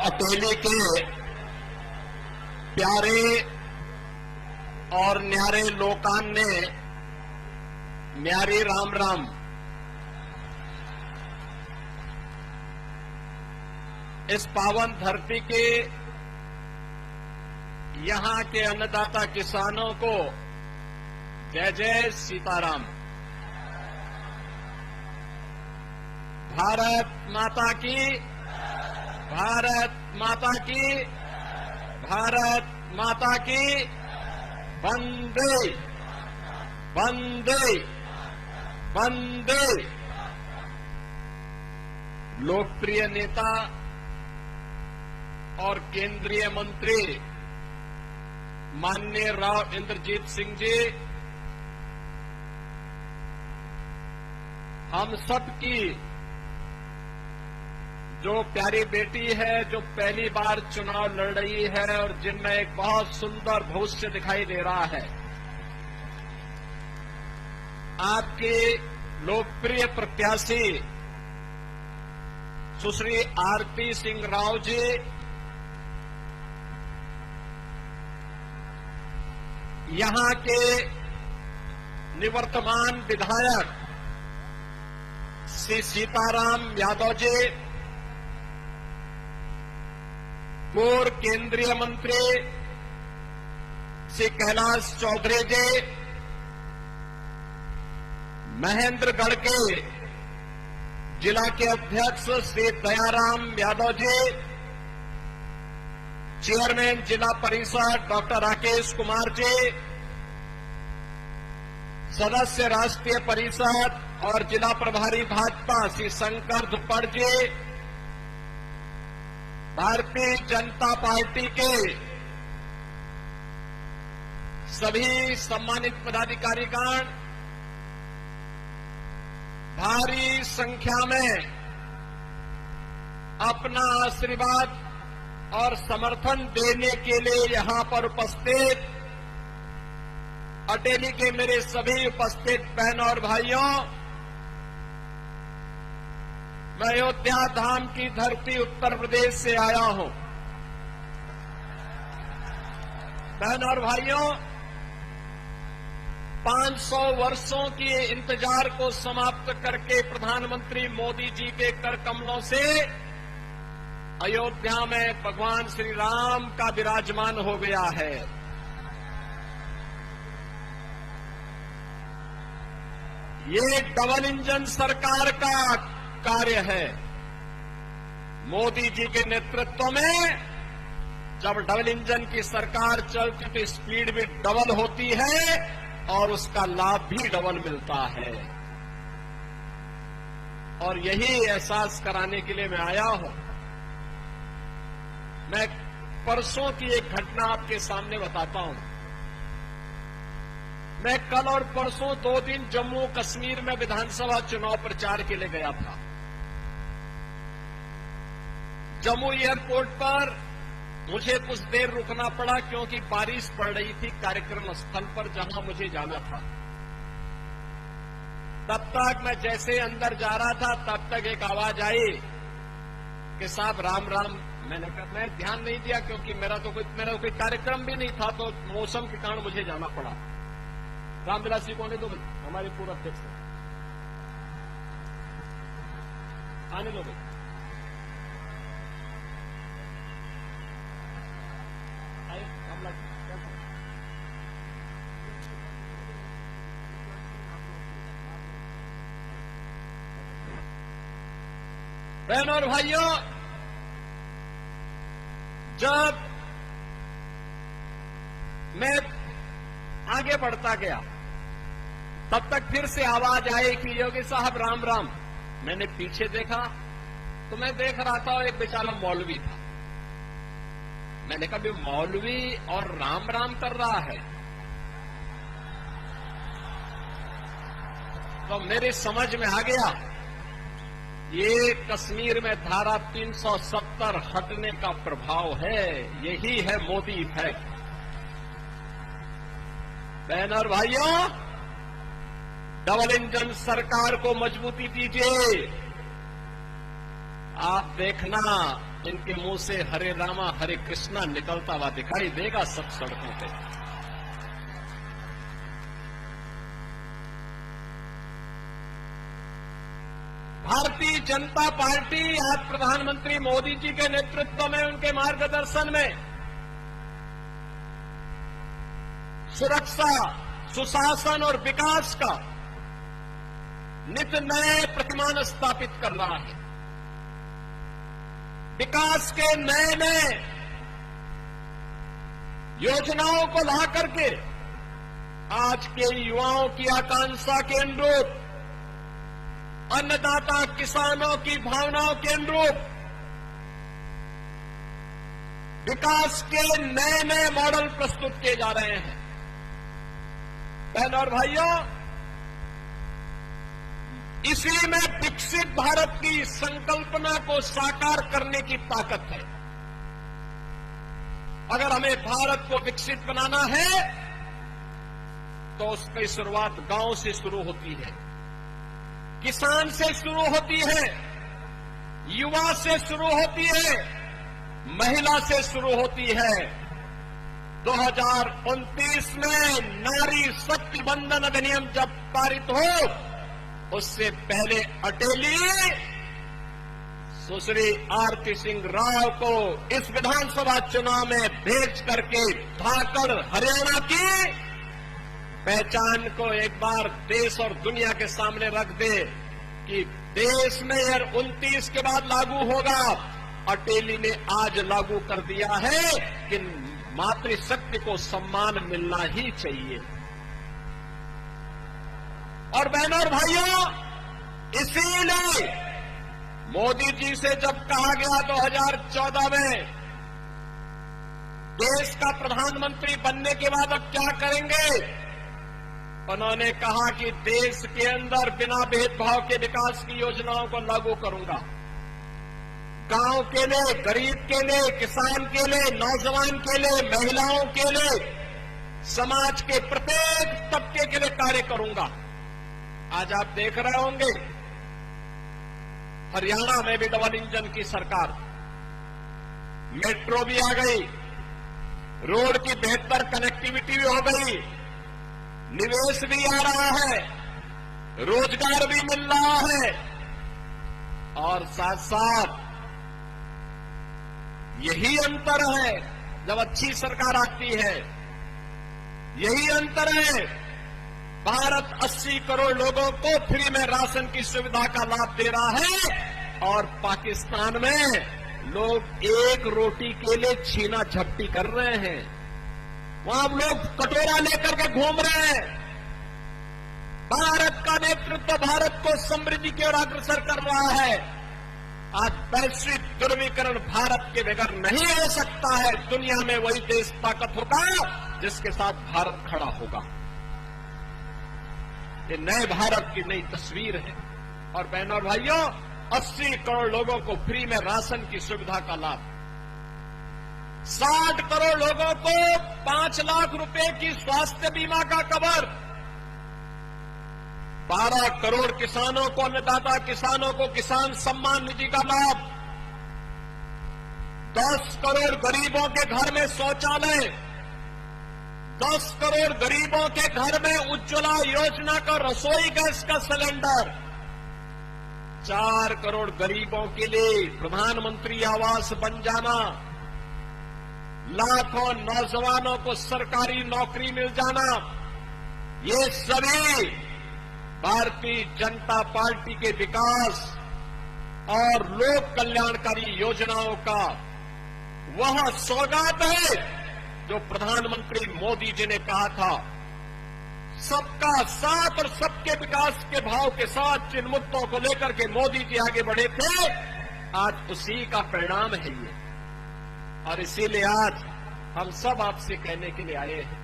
अटेली के प्यारे और न्यारे लोकान ने न्यारी राम राम। इस पावन धरती के यहां के अन्नदाता किसानों को जय जय सीताराम। भारत माता की, भारत माता की, भारत माता की। वंदे वंदे वंदे। लोकप्रिय नेता और केंद्रीय मंत्री माननीय राव इंद्रजीत सिंह जी, हम सबकी जो प्यारी बेटी है, जो पहली बार चुनाव लड़ रही है और जिनमें एक बहुत सुंदर भविष्य दिखाई दे रहा है, आपके लोकप्रिय प्रत्याशी सुश्री आरती सिंह राव जी, यहां के निवर्तमान विधायक श्री सीताराम यादव जी, पूर्व केंद्रीय मंत्री श्री कैलाश चौधरी जी, महेंद्रगढ़ के जिला के अध्यक्ष श्री दयाराम यादव जी, चेयरमैन जिला परिषद डॉक्टर राकेश कुमार जी, सदस्य राष्ट्रीय परिषद और जिला प्रभारी भाजपा श्री शंकर धुप्पड़ जी, भारतीय जनता पार्टी के सभी सम्मानित पदाधिकारीगण, भारी संख्या में अपना आशीर्वाद और समर्थन देने के लिए यहां पर उपस्थित अटेली के मेरे सभी उपस्थित बहनों और भाइयों, मैं अयोध्या धाम की धरती उत्तर प्रदेश से आया हूं। बहनों और भाइयों, 500 वर्षों के इंतजार को समाप्त करके प्रधानमंत्री मोदी जी के कर कमलों से अयोध्या में भगवान श्री राम का विराजमान हो गया है। ये डबल इंजन सरकार का कार्य है। मोदी जी के नेतृत्व में जब डबल इंजन की सरकार चलती तो स्पीड भी डबल होती है और उसका लाभ भी डबल मिलता है। और यही एहसास कराने के लिए मैं आया हूं। मैं परसों की एक घटना आपके सामने बताता हूं। मैं कल और परसों 2 दिन जम्मू कश्मीर में विधानसभा चुनाव प्रचार के लिए गया था। जम्मू एयरपोर्ट पर मुझे कुछ देर रुकना पड़ा क्योंकि बारिश पड़ रही थी कार्यक्रम स्थल पर जहां मुझे जाना था। तब तक मैं जैसे अंदर जा रहा था तब तक एक आवाज आई कि साहब राम राम। मैंने कहा, मैं ध्यान नहीं दिया क्योंकि मेरा कोई कार्यक्रम भी नहीं था, तो मौसम के कारण मुझे जाना पड़ा। रामविलास जी कौन है? तो हमारे पूर्व अध्यक्ष आने दो भाई। बहनों और भाइयों, जब मैं आगे बढ़ता गया तब तक फिर से आवाज आई कि योगी साहब राम राम। मैंने पीछे देखा तो मैं देख रहा था एक बेचारा मौलवी था। मैंने कहा, मौलवी और राम राम कर रहा है। तो मेरी समझ में आ गया ये कश्मीर में धारा 370 हटने का प्रभाव है। यही है मोदी इफेक्ट। बहन और भाइयों, डबल इंजन सरकार को मजबूती दीजिए। आप देखना इनके मुंह से हरे रामा हरे कृष्णा निकलता हुआ दिखाई देगा सब सड़कों पे। भारतीय जनता पार्टी आज प्रधानमंत्री मोदी जी के नेतृत्व में, उनके मार्गदर्शन में सुरक्षा, सुशासन और विकास का नित नए प्रतिमान स्थापित कर रहा है। विकास के नए नए योजनाओं को ला करके आज के युवाओं की आकांक्षा के अनुरूप, अन्नदाता किसानों की भावनाओं के अनुरूप विकास के नए नए मॉडल प्रस्तुत किए जा रहे हैं। बहनों और भाइयों, इसी में विकसित भारत की संकल्पना को साकार करने की ताकत है। अगर हमें भारत को विकसित बनाना है तो उसकी शुरुआत गांव से शुरू होती है, किसान से शुरू होती है, युवा से शुरू होती है, महिला से शुरू होती है। 2029 में नारी शक्ति बंधन अधिनियम जब पारित हो, उससे पहले अटेली सुश्री आरती सिंह राव को इस विधानसभा चुनाव में भेज करके धाकड़ हरियाणा की पहचान को एक बार देश और दुनिया के सामने रख दे कि देश में यह 29 के बाद लागू होगा। अटेली ने आज लागू कर दिया है कि मातृशक्ति को सम्मान मिलना ही चाहिए। और बहनों और भाइयों, इसीलिए मोदी जी से जब कहा गया 2014 में देश का प्रधानमंत्री बनने के बाद अब क्या करेंगे, उन्होंने कहा कि देश के अंदर बिना भेदभाव के विकास की योजनाओं को लागू करूंगा। गांव के लिए, गरीब के लिए, किसान के लिए, नौजवान के लिए, महिलाओं के लिए, समाज के प्रत्येक तबके के लिए कार्य करूंगा। आज आप देख रहे होंगे हरियाणा में भी डबल इंजन की सरकार, मेट्रो भी आ गई, रोड की बेहतर कनेक्टिविटी भी हो गई, निवेश भी आ रहा है, रोजगार भी मिल रहा है, और साथ साथ यही अंतर है जब अच्छी सरकार आती है, यही अंतर है। भारत 80 करोड़ लोगों को फ्री में राशन की सुविधा का लाभ दे रहा है और पाकिस्तान में लोग एक रोटी के लिए छीना झपटी कर रहे हैं। वहां लोग कटोरा लेकर के घूम रहे हैं। भारत का नेतृत्व भारत को समृद्धि की ओर अग्रसर कर रहा है। आज वैश्विक ध्रुवीकरण भारत के बगैर नहीं हो सकता है। दुनिया में वही देश ताकत होगा जिसके साथ भारत खड़ा होगा। ये नए भारत की नई तस्वीर है। और बहनों और भाइयों, 80 करोड़ लोगों को फ्री में राशन की सुविधा का लाभ, 60 करोड़ लोगों को 5 लाख रुपए की स्वास्थ्य बीमा का कवर, 12 करोड़ किसानों को, अन्नदाता किसानों को किसान सम्मान निधि का लाभ, 10 करोड़ गरीबों के घर में शौचालय, 10 करोड़ गरीबों के घर में उज्ज्वला योजना का रसोई गैस का सिलेंडर, 4 करोड़ गरीबों के लिए प्रधानमंत्री आवास बन जाना, लाखों नौजवानों को सरकारी नौकरी मिल जाना, ये सभी भारतीय जनता पार्टी के विकास और लोक कल्याणकारी योजनाओं का वह सौगात है जो प्रधानमंत्री मोदी जी ने कहा था। सबका साथ और सबके विकास के भाव के साथ जिन मुद्दों को लेकर के मोदी जी आगे बढ़े थे, आज उसी का परिणाम है ये। और इसीलिए आज हम सब आपसे कहने के लिए आए हैं,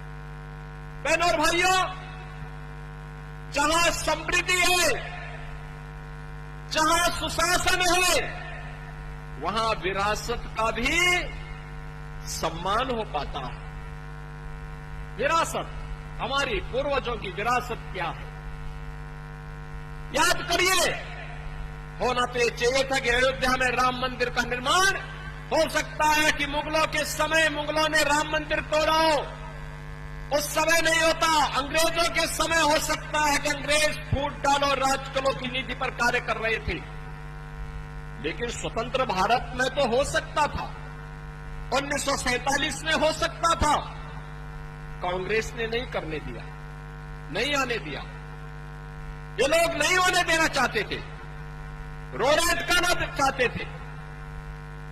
बहनों और भाइयों, जहां समृद्धि है, जहां सुशासन है, वहां विरासत का भी सम्मान हो पाता है। विरासत, हमारी पूर्वजों की विरासत क्या है? याद करिए, होना तो ये चाहिए था कि अयोध्या में राम मंदिर का निर्माण हो सकता है कि मुगलों के समय मुगलों ने राम मंदिर तोड़ा हो, उस समय नहीं होता। अंग्रेजों के समय हो सकता है कि अंग्रेज फूट डालो राज करो की नीति पर कार्य कर रहे थे, लेकिन स्वतंत्र भारत में तो हो सकता था, 1947 में हो सकता था। कांग्रेस ने नहीं करने दिया, नहीं आने दिया। ये लोग नहीं होने देना चाहते थे, रोड अटकाना चाहते थे।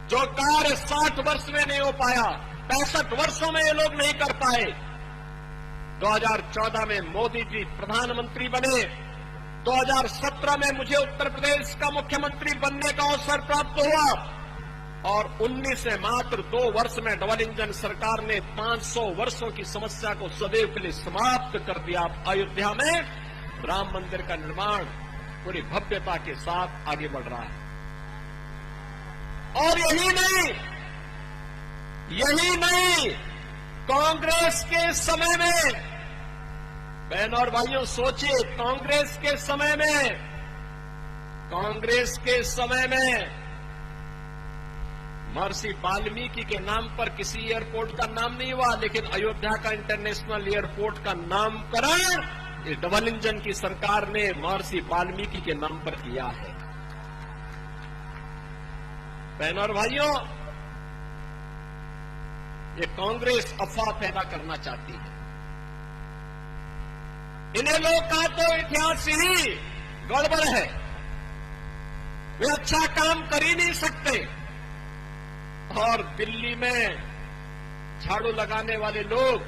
जो कार्य 60 वर्ष में नहीं हो पाया, 65 वर्षों में ये लोग नहीं कर पाए। 2014 में मोदी जी प्रधानमंत्री बने, 2017 में मुझे उत्तर प्रदेश का मुख्यमंत्री बनने का अवसर प्राप्त हुआ, और 19 से मात्र 2 वर्ष में डबल इंजन सरकार ने 500 वर्षों की समस्या को सदैव के लिए समाप्त कर दिया। अयोध्या में राम मंदिर का निर्माण पूरी भव्यता के साथ आगे बढ़ रहा है। और यही नहीं, कांग्रेस के समय में, बहन और भाइयों सोचिए, कांग्रेस के समय में महर्षि वाल्मीकि के नाम पर किसी एयरपोर्ट का नाम नहीं हुआ, लेकिन अयोध्या का इंटरनेशनल एयरपोर्ट का नामकरण इस डबल इंजन की सरकार ने महर्षि वाल्मीकि के नाम पर किया है। बहनों और भाइयों, ये कांग्रेस अफवाह पैदा करना चाहती है। इन्हें लोग का तो इतिहास ही गड़बड़ है, वे अच्छा काम कर ही नहीं सकते। और दिल्ली में झाड़ू लगाने वाले लोग,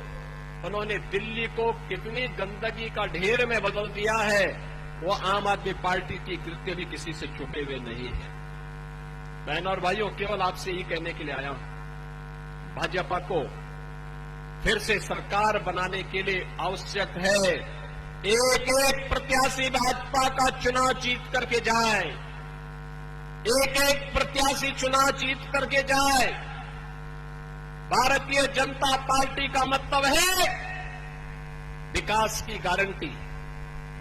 उन्होंने दिल्ली को कितनी गंदगी का ढेर में बदल दिया है, वो आम आदमी पार्टी की कृत्य भी किसी से छुपे हुए नहीं है। बहनों और भाइयों, केवल आपसे ही कहने के लिए आया हूं, भाजपा को फिर से सरकार बनाने के लिए आवश्यक है एक प्रत्याशी भाजपा का चुनाव जीत करके जाए, एक प्रत्याशी चुनाव जीत करके जाए। भारतीय जनता पार्टी का मतलब है विकास की गारंटी।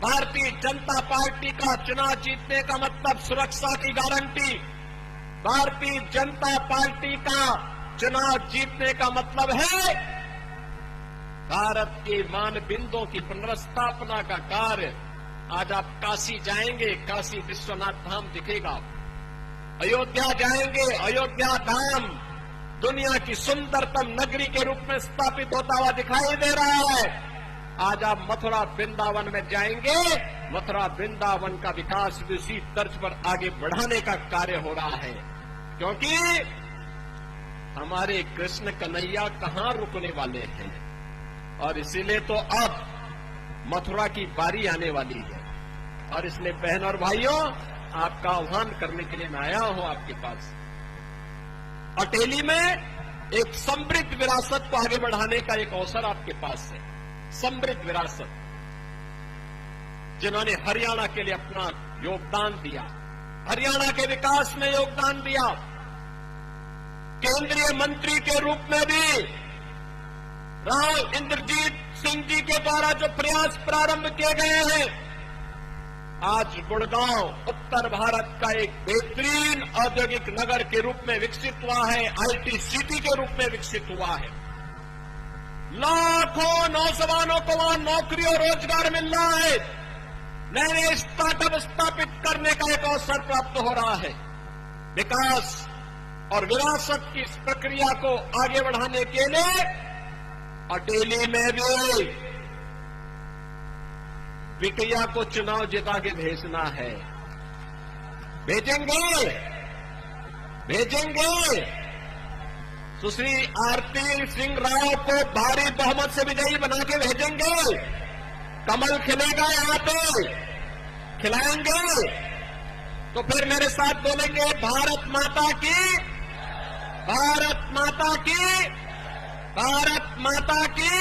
भारतीय जनता पार्टी का चुनाव जीतने का मतलब सुरक्षा की गारंटी। भारतीय जनता पार्टी का चुनाव जीतने का मतलब है भारत के मानबिंदुओं की पुनर्स्थापना का कार्य। आज आप काशी जाएंगे, काशी विश्वनाथ धाम दिखेगा। अयोध्या जाएंगे, अयोध्या धाम दुनिया की सुंदरतम नगरी के रूप में स्थापित होता हुआ दिखाई दे रहा है। आज आप मथुरा वृंदावन में जाएंगे, मथुरा वृंदावन का विकास इसी तर्ज पर आगे बढ़ाने का कार्य हो रहा है, क्योंकि हमारे कृष्ण कन्हैया कहां रुकने वाले हैं। और इसीलिए तो अब मथुरा की बारी आने वाली है। और इसलिए बहन और भाइयों, आपका आह्वान करने के लिए मैं आया हूं आपके पास। अटेली में एक समृद्ध विरासत को आगे बढ़ाने का एक अवसर आपके पास है। समृद्ध विरासत, जिन्होंने हरियाणा के लिए अपना योगदान दिया, हरियाणा के विकास में योगदान दिया, केंद्रीय मंत्री के रूप में भी राव इंद्रजीत सिंह जी के द्वारा जो प्रयास प्रारंभ किए गए हैं, आज गुड़गांव उत्तर भारत का एक बेहतरीन औद्योगिक नगर के रूप में विकसित हुआ है, आईटी सिटी के रूप में विकसित हुआ है। लाखों नौजवानों को वहां नौकरी और रोजगार मिल रहा है। नए नए स्टार्टअप स्थापित करने का एक अवसर प्राप्त हो रहा है। विकास और विरासत की इस प्रक्रिया को आगे बढ़ाने के लिए अटेली में भी विकैया को चुनाव जिता के भेजना है। भेजेंगे। सुश्री आरती सिंह राव को भारी बहुमत से विजयी बना के भेजेंगे। कमल खिलेगा यहां पे, खिलाएंगे। तो फिर मेरे साथ बोलेंगे, भारत माता की, भारत माता की, भारत माता की।